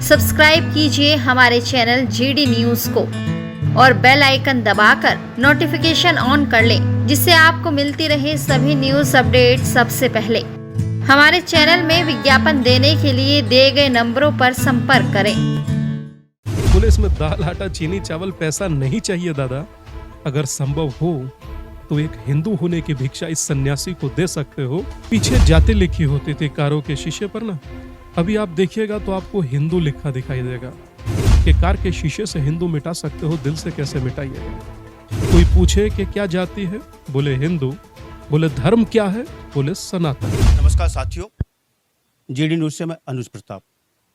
Subscribe कीजिए हमारे channel GD news को और बेल आइकन दबाकर नोटिफिकेशन ऑन कर लें, जिससे आपको मिलती रहे सभी न्यूज अपडेट सबसे पहले। हमारे चैनल में विज्ञापन देने के लिए दिए गए नंबरों पर संपर्क करें। बोले इसमें दाल आटा चीनी चावल पैसा नहीं चाहिए दादा, अगर संभव हो तो एक हिंदू होने की भिक्षा इस सन्यासी को दे सकते हो। पीछे जाति लिखी होती थी कारों के शीशे पर ना, अभी आप देखिएगा तो आपको हिंदू लिखा दिखाई देगा कि कार के शीशे से हिंदू मिटा सकते हो, दिल से कैसे मिटाइएगा। कोई पूछे कि क्या जाति है, बोले हिंदू। बोले धर्म क्या है, बोले सनातन। नमस्कार साथियों, जीडी न्यूज से मैं अनुज प्रताप।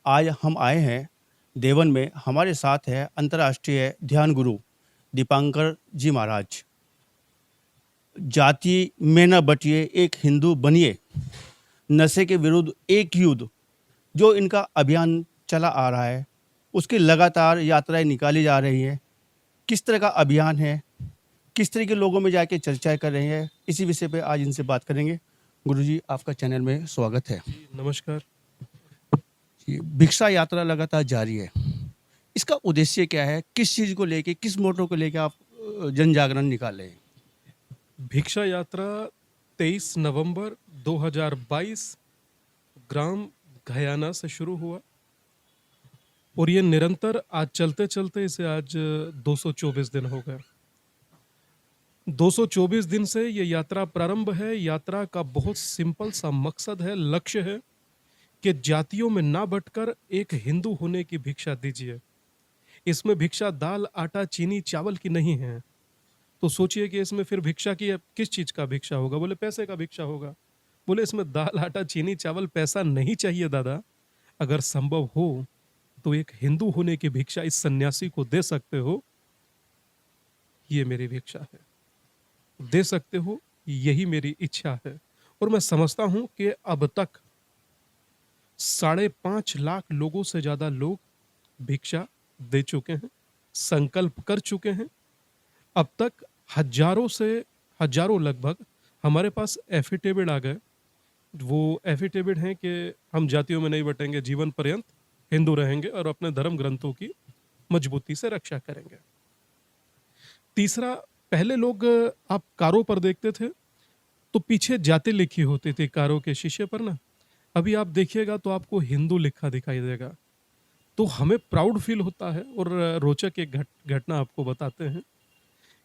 आज हम आए हैं देवन में। हमारे साथ है अंतर्राष्ट्रीय ध्यान गुरु दीपांकर जी महाराज। जाति में न बटिए, एक हिंदू बनिए, नशे के विरुद्ध एक युद्ध, जो इनका अभियान चला आ रहा है, उसकी लगातार यात्राएं निकाली जा रही हैं। किस तरह का अभियान है, किस तरह के लोगों में जाके चर्चाएं कर रहे हैं, इसी विषय पे आज इनसे बात करेंगे। गुरुजी, आपका चैनल में स्वागत है। नमस्कार। भिक्षा यात्रा लगातार जारी है, इसका उद्देश्य क्या है? किस चीज़ को लेके, किस मोटो को लेके आप जन जागरण निकाले हैं? भिक्षा यात्रा 23 नवंबर 2022 ग्राम घयाना से शुरू हुआ और ये निरंतर आज चलते चलते इसे आज 224 दिन हो गए। 224 दिन से ये यात्रा प्रारंभ है। यात्रा का बहुत सिंपल सा मकसद है, लक्ष्य है कि जातियों में ना बंटकर एक हिंदू होने की भिक्षा दीजिए। इसमें भिक्षा दाल आटा चीनी चावल की नहीं है। तो सोचिए कि इसमें फिर भिक्षा की किस चीज का भिक्षा होगा? बोले पैसे का भिक्षा होगा। बोले इसमें दाल आटा चीनी चावल पैसा नहीं चाहिए दादा, अगर संभव हो तो एक हिंदू होने की भिक्षा इस सन्यासी को दे सकते हो। ये मेरी भिक्षा है, दे सकते हो, यही मेरी इच्छा है। और मैं समझता हूं कि अब तक 5.5 लाख लोगों से ज्यादा लोग भिक्षा दे चुके हैं, संकल्प कर चुके हैं। अब तक हजारों लगभग हमारे पास एफिडेविट आ गए। वो एफिडेविट हैं कि हम जातियों में नहीं बटेंगे, जीवन पर्यंत हिंदू रहेंगे और अपने धर्म ग्रंथों की मजबूती से रक्षा करेंगे। तीसरा, पहले लोग आप कारों पर देखते थे तो पीछे जाति लिखी होती थी कारों के शीशे पर ना, अभी आप देखिएगा तो आपको हिंदू लिखा दिखाई देगा। तो हमें प्राउड फील होता है। और रोचक एक घटना आपको बताते हैं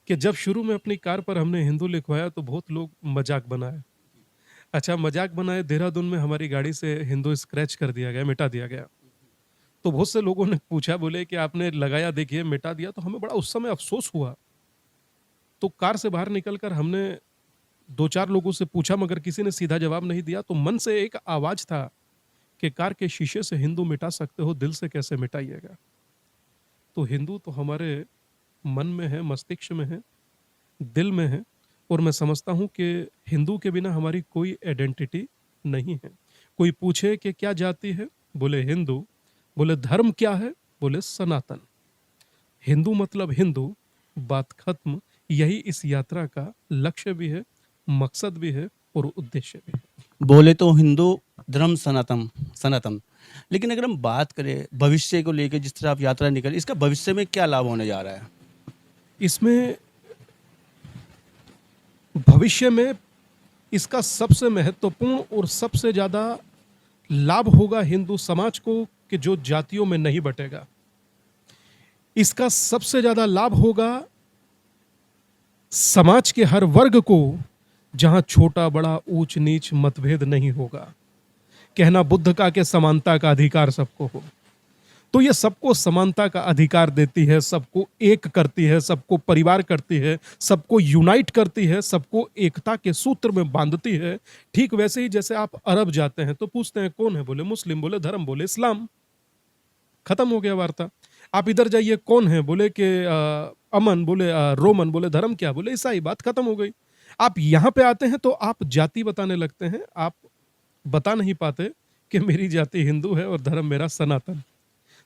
कि जब शुरू में अपनी कार पर हमने हिंदू लिखवाया तो बहुत लोग मजाक बनाए। अच्छा, मजाक बनाए, देहरादून में हमारी गाड़ी से हिंदू स्क्रैच कर दिया गया, मिटा दिया गया। तो बहुत से लोगों ने पूछा, बोले कि आपने लगाया, देखिए मिटा दिया। तो हमें बड़ा उस समय अफसोस हुआ। तो कार से बाहर निकलकर हमने 2-4 लोगों से पूछा, मगर किसी ने सीधा जवाब नहीं दिया। तो मन से एक आवाज था कि कार के शीशे से हिंदू मिटा सकते हो, दिल से कैसे मिटाइएगा। तो हिंदू तो हमारे मन में है, मस्तिष्क में है, दिल में है। और मैं समझता हूं कि हिंदू के बिना हमारी कोई आइडेंटिटी नहीं है। कोई पूछे कि क्या जाति है, बोले हिंदू। बोले धर्म क्या है, बोले सनातन। हिंदू मतलब हिंदू, बात खत्म। यही इस यात्रा का लक्ष्य भी है, मकसद भी है और उद्देश्य भी है। बोले तो हिंदू धर्म सनातन सनातन, लेकिन अगर हम बात करें भविष्य को लेकर, जिस तरह आप यात्रा निकले, इसका भविष्य में क्या लाभ होने जा रहा है? इसमें भविष्य में इसका सबसे महत्वपूर्ण और सबसे ज्यादा लाभ होगा हिंदू समाज को, कि जो जातियों में नहीं बटेगा। इसका सबसे ज्यादा लाभ होगा समाज के हर वर्ग को, जहां छोटा बड़ा ऊंच नीच मतभेद नहीं होगा। कहना बुद्ध का कि समानता का अधिकार सबको हो, तो ये सबको समानता का अधिकार देती है, सबको एक करती है, सबको परिवार करती है, सबको यूनाइट करती है, सबको एकता के सूत्र में बांधती है। ठीक वैसे ही जैसे आप अरब जाते हैं तो पूछते हैं कौन है, बोले मुस्लिम, बोले धर्म, बोले इस्लाम, खत्म हो गया वार्ता। आप इधर जाइए, कौन है, बोले कि अमन, बोले रोमन, बोले धर्म क्या, बोले ईसाई, बात खत्म हो गई। आप यहां पे आते हैं तो आप जाति बताने लगते हैं, आप बता नहीं पाते कि मेरी जाति हिंदू है और धर्म मेरा सनातन।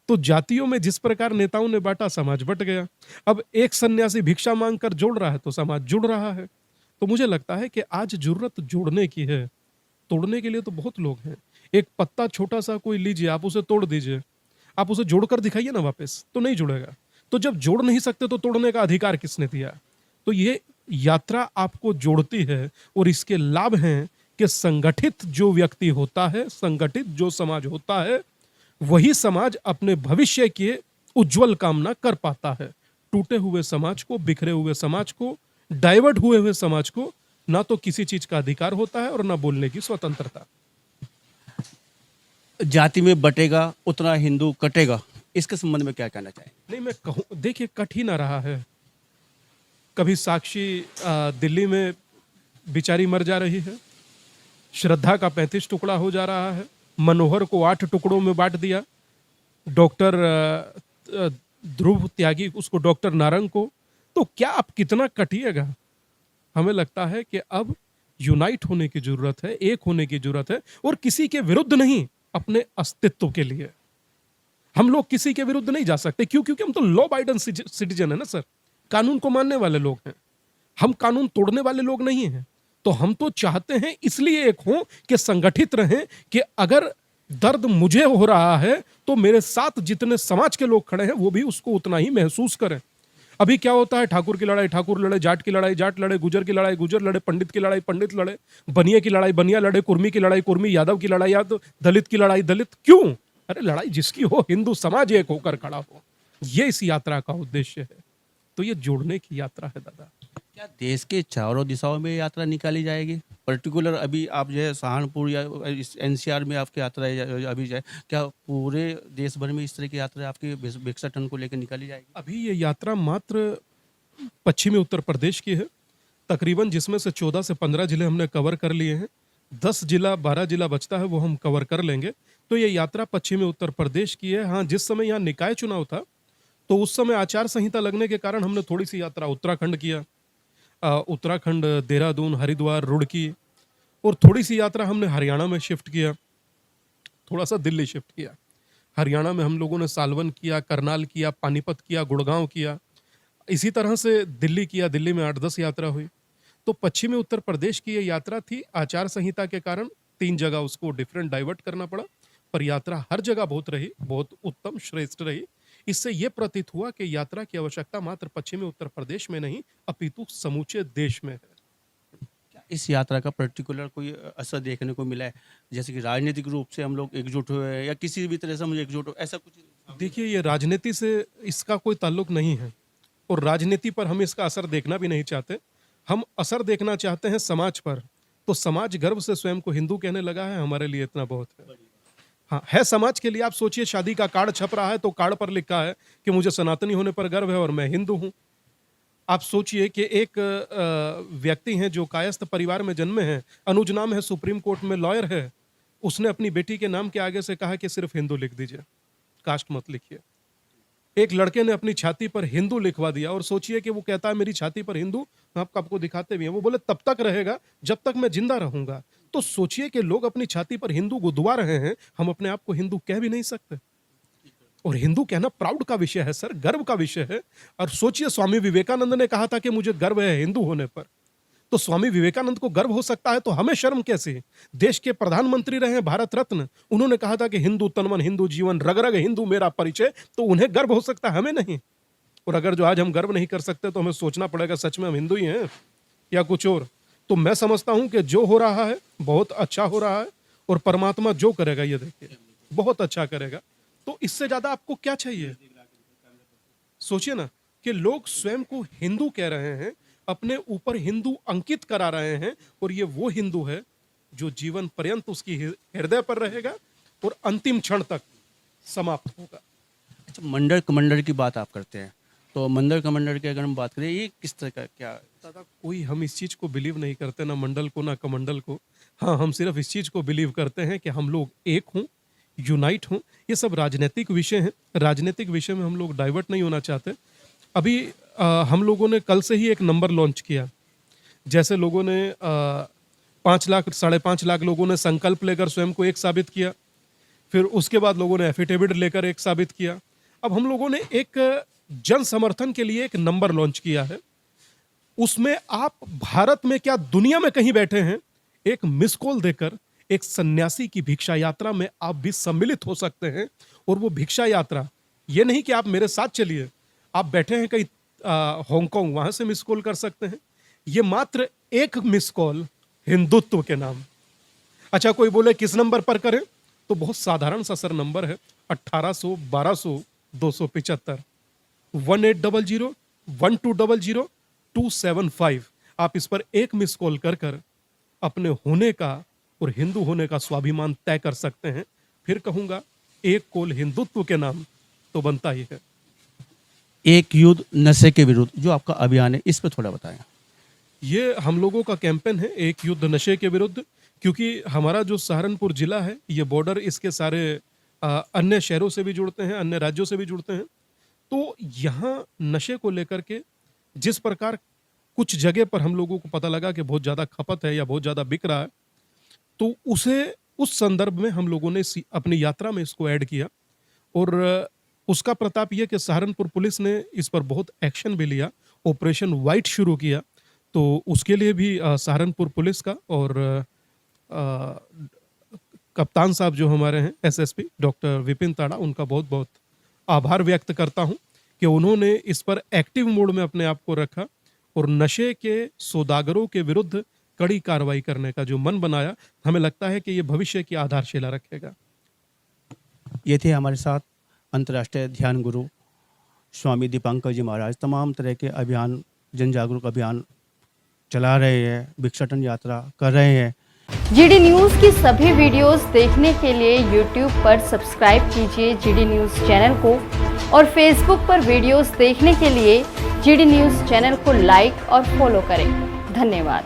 तो जातियों में जिस प्रकार नेताओं ने बांटा, समाज बट गया। अब एक सन्यासी भिक्षा मांगकर जोड़ रहा है तो समाज जुड़ रहा है। तो मुझे लगता है कि आज जरूरत जोड़ने की है, तोड़ने के लिए तो बहुत लोग हैं। एक पत्ता छोटा सा कोई लीजिए, आप उसे तोड़ दीजिए, आप उसे जोड़कर दिखाइए ना वापस, तो नहीं जुड़ेगा। तो जब जोड़ नहीं सकते तो तोड़ने का अधिकार किसने दिया? तो ये यात्रा आपको जोड़ती है और इसके लाभ हैं कि संगठित जो व्यक्ति होता है, संगठित जो समाज होता है, वही समाज अपने भविष्य के उज्जवल कामना कर पाता है। टूटे हुए समाज को, बिखरे हुए समाज को, डाइवर्ट हुए हुए समाज को ना तो किसी चीज का अधिकार होता है और ना बोलने की स्वतंत्रता। जाति में बटेगा उतना हिंदू कटेगा, इसके संबंध में क्या कहना चाहें? नहीं, मैं कहूँ, देखिए, कट ही ना रहा है। कभी साक्षी दिल्ली में बेचारी मर जा रही है, श्रद्धा का 35 टुकड़ा हो जा रहा है, मनोहर को 8 टुकड़ों में बांट दिया, डॉक्टर ध्रुव त्यागी उसको डॉक्टर नारंग को। तो क्या आप कितना कटिएगा? हमें लगता है कि अब यूनाइट होने की जरूरत है, एक होने की जरूरत है, और किसी के विरुद्ध नहीं, अपने अस्तित्व के लिए। हम लोग किसी के विरुद्ध नहीं जा सकते। क्यों? क्योंकि हम तो लॉ अबाइडिंग सिटीजन है ना सर, कानून को मानने वाले लोग हैं। हम कानून तोड़ने वाले लोग नहीं हैं। तो हम तो चाहते हैं इसलिए एक हों कि संगठित रहें, कि अगर दर्द मुझे हो रहा है तो मेरे साथ जितने समाज के लोग खड़े हैं वो भी उसको उतना ही महसूस करें। अभी क्या होता है, ठाकुर की लड़ाई ठाकुर लड़े, जाट की लड़ाई जाट लड़े, गुजर की लड़ाई गुजर लड़े, पंडित की लड़ाई पंडित लड़े, बनिया की लड़ाई बनिया लड़े, कुर्मी की लड़ाई कुर्मी, यादव की लड़ाई यादव, दलित की लड़ाई दलित। क्यों? अरे लड़ाई जिसकी हो, हिंदू समाज एक होकर खड़ा हो, ये इस यात्रा का उद्देश्य है। तो ये जोड़ने की यात्रा है दादा। क्या देश के चारों दिशाओं में यात्रा निकाली जाएगी? पर्टिकुलर अभी आप जो है सहारनपुर या एनसीआर में आपकी यात्रा है अभी जो है, क्या पूरे देश भर में इस तरह की यात्रा आपकी भिक्षाटन को लेकर निकाली जाएगी? अभी ये यात्रा मात्र पश्चिमी उत्तर प्रदेश की है, तकरीबन, जिसमें से 14 से 15 जिले हमने कवर कर लिए हैं। 10 जिला 12 जिला बचता है, वो हम कवर कर लेंगे। तो ये यात्रा पश्चिमी उत्तर प्रदेश की है। हाँ, जिस समय यहाँ निकाय चुनाव था तो उस समय आचार संहिता लगने के कारण हमने थोड़ी सी यात्रा उत्तराखंड किया, उत्तराखंड, देहरादून, हरिद्वार, रुड़की, और थोड़ी सी यात्रा हमने हरियाणा में शिफ्ट किया, थोड़ा सा दिल्ली शिफ्ट किया। हरियाणा में हम लोगों ने सालवन किया, करनाल किया, पानीपत किया, गुड़गांव किया। इसी तरह से दिल्ली किया, दिल्ली में 8-10 यात्रा हुई। तो पश्चिमी उत्तर प्रदेश की ये यात्रा थी। आचार संहिता के कारण 3 जगह उसको डिफरेंट डाइवर्ट करना पड़ा, पर यात्रा हर जगह बहुत रही, बहुत उत्तम श्रेष्ठ रही। इससे यह प्रतीत हुआ कि यात्रा की आवश्यकता मात्र पश्चिमी उत्तर प्रदेश में नहीं, अपितु समूचे देश में है। क्या इस यात्रा का पर्टिकुलर कोई असर देखने को मिला है, जैसे कि राजनीतिक रूप से हम लोग एकजुट हुए हैं या किसी भी तरह से हम एकजुट हो, ऐसा कुछ? देखिए, ये राजनीति से इसका कोई ताल्लुक नहीं है, और राजनीति पर हम इसका असर देखना भी नहीं चाहते। हम असर देखना चाहते हैं समाज पर। तो समाज गर्व से स्वयं को हिंदू कहने लगा है, हमारे लिए इतना बहुत है। हाँ, है समाज के लिए। आप सोचिए, शादी का कार्ड छप रहा है तो कार्ड पर लिखा है कि मुझे सनातनी होने पर गर्व है और मैं हिंदू हूं। आप सोचिए कि एक व्यक्ति हैं जो कायस्थ परिवार में जन्मे हैं, अनुज नाम है, सुप्रीम कोर्ट में लॉयर है, उसने अपनी बेटी के नाम के आगे से कहा कि सिर्फ हिंदू लिख दीजिए, कास्ट मत लिखिए। एक लड़के ने अपनी छाती पर हिंदू लिखवा दिया, और सोचिए कि वो कहता है मेरी छाती पर हिंदू, आपको दिखाते भी हैं। वो बोले तब तक रहेगा जब तक मैं जिंदा रहूंगा। तो सोचिए कि लोग अपनी छाती पर हिंदू गुदवा रहे हैं, हम अपने आप को हिंदू कह भी नहीं सकते। और हिंदू कहना प्राउड का विषय है सर, गर्व का विषय है। और सोचिए, स्वामी विवेकानंद ने कहा था कि मुझे गर्व है हिंदू होने पर। तो स्वामी विवेकानंद को गर्व हो सकता है तो हमें शर्म कैसे? देश के प्रधानमंत्री रहे हैं, भारत रत्न, उन्होंने कहा था कि हिंदू तनमन, हिंदू जीवन, रग रग हिंदू मेरा परिचय। तो उन्हें गर्व हो सकता है, हमें नहीं। और अगर जो आज हम गर्व नहीं कर सकते तो हमें सोचना पड़ेगा सच में हम हिंदू ही हैं या कुछ और। तो मैं समझता हूं कि जो हो रहा है बहुत अच्छा हो रहा है, और परमात्मा जो करेगा ये देखिए बहुत अच्छा करेगा। तो इससे ज्यादा आपको क्या चाहिए? सोचिए ना कि लोग स्वयं को हिंदू कह रहे हैं, अपने ऊपर हिंदू अंकित करा रहे हैं, और ये वो हिंदू है जो जीवन पर्यंत उसकी हृदय पर रहेगा और अंतिम क्षण तक समाप्त होगा। अच्छा, मंडल कमांडर की बात आप करते हैं, तो मंडल कमांडर की अगर हम बात करें, ये किस तरह का क्या? दादा, कोई हम इस चीज को बिलीव नहीं करते, ना मंडल को ना कमंडल को। हाँ, हम सिर्फ इस चीज को बिलीव करते हैं कि हम लोग एक हों, यूनाइट हों। ये सब राजनीतिक विषय हैं, राजनीतिक विषय में हम लोग डाइवर्ट नहीं होना चाहते। अभी हम लोगों ने कल से ही एक नंबर लॉन्च किया। जैसे लोगों ने 5 लाख 5.5 लाख लोगों ने संकल्प लेकर स्वयं को एक साबित किया, फिर उसके बाद लोगों ने एफिडेविट लेकर एक साबित किया। अब हम लोगों ने एक जन समर्थन के लिए एक नंबर लॉन्च किया है। उसमें आप भारत में क्या दुनिया में कहीं बैठे हैं, एक मिस कॉल देकर एक सन्यासी की भिक्षा यात्रा में आप भी सम्मिलित हो सकते हैं। और वो भिक्षा यात्रा ये नहीं कि आप मेरे साथ चलिए, आप बैठे हैं कहीं हांगकांग, वहां से मिस कॉल कर सकते हैं। ये मात्र एक मिस कॉल हिंदुत्व के नाम। अच्छा, कोई बोले किस नंबर पर करें, तो बहुत साधारण सा सर नंबर है 1800 1200 275 1800 1200 275। आप इस पर एक मिस कॉल कर कर अपने होने का और हिंदू होने का स्वाभिमान तय कर सकते हैं। फिर कहूंगा, एक कॉल हिंदुत्व के नाम तो बनता ही है। एक युद्ध नशे के विरुद्ध जो आपका अभियान है, इस पर थोड़ा बताएं। ये हम लोगों का कैंपेन है, एक युद्ध नशे के विरुद्ध, क्योंकि हमारा जो सहारनपुर जिला है, ये बॉर्डर इसके सारे अन्य शहरों से भी जुड़ते हैं, अन्य राज्यों से भी जुड़ते हैं। तो यहाँ नशे को लेकर के जिस प्रकार कुछ जगह पर हम लोगों को पता लगा कि बहुत ज़्यादा खपत है या बहुत ज़्यादा बिक रहा है, तो उस संदर्भ में हम लोगों ने अपनी यात्रा में इसको ऐड किया। और उसका प्रताप यह कि सहारनपुर पुलिस ने इस पर बहुत एक्शन भी लिया, ऑपरेशन वाइट शुरू किया। तो उसके लिए भी सहारनपुर पुलिस का और कप्तान साहब जो हमारे हैं एसएसपी डॉक्टर विपिन ताड़ा, उनका बहुत बहुत आभार व्यक्त करता हूं कि उन्होंने इस पर एक्टिव मोड में अपने आप को रखा और नशे के सौदागरों के विरुद्ध कड़ी कार्रवाई करने का जो मन बनाया, हमें लगता है कि ये भविष्य की आधारशिला रखेगा। ये थे हमारे साथ अंतर्राष्ट्रीय ध्यान गुरु स्वामी दीपांकर जी महाराज। तमाम तरह के अभियान, जन जागरूक अभियान चला रहे हैं, भिक्षाटन यात्रा कर रहे हैं। जीडी न्यूज की सभी वीडियोस देखने के लिए यूट्यूब पर सब्सक्राइब कीजिए जीडी न्यूज चैनल को, और फेसबुक पर वीडियोस देखने के लिए जीडी न्यूज चैनल को लाइक और फॉलो करें। धन्यवाद।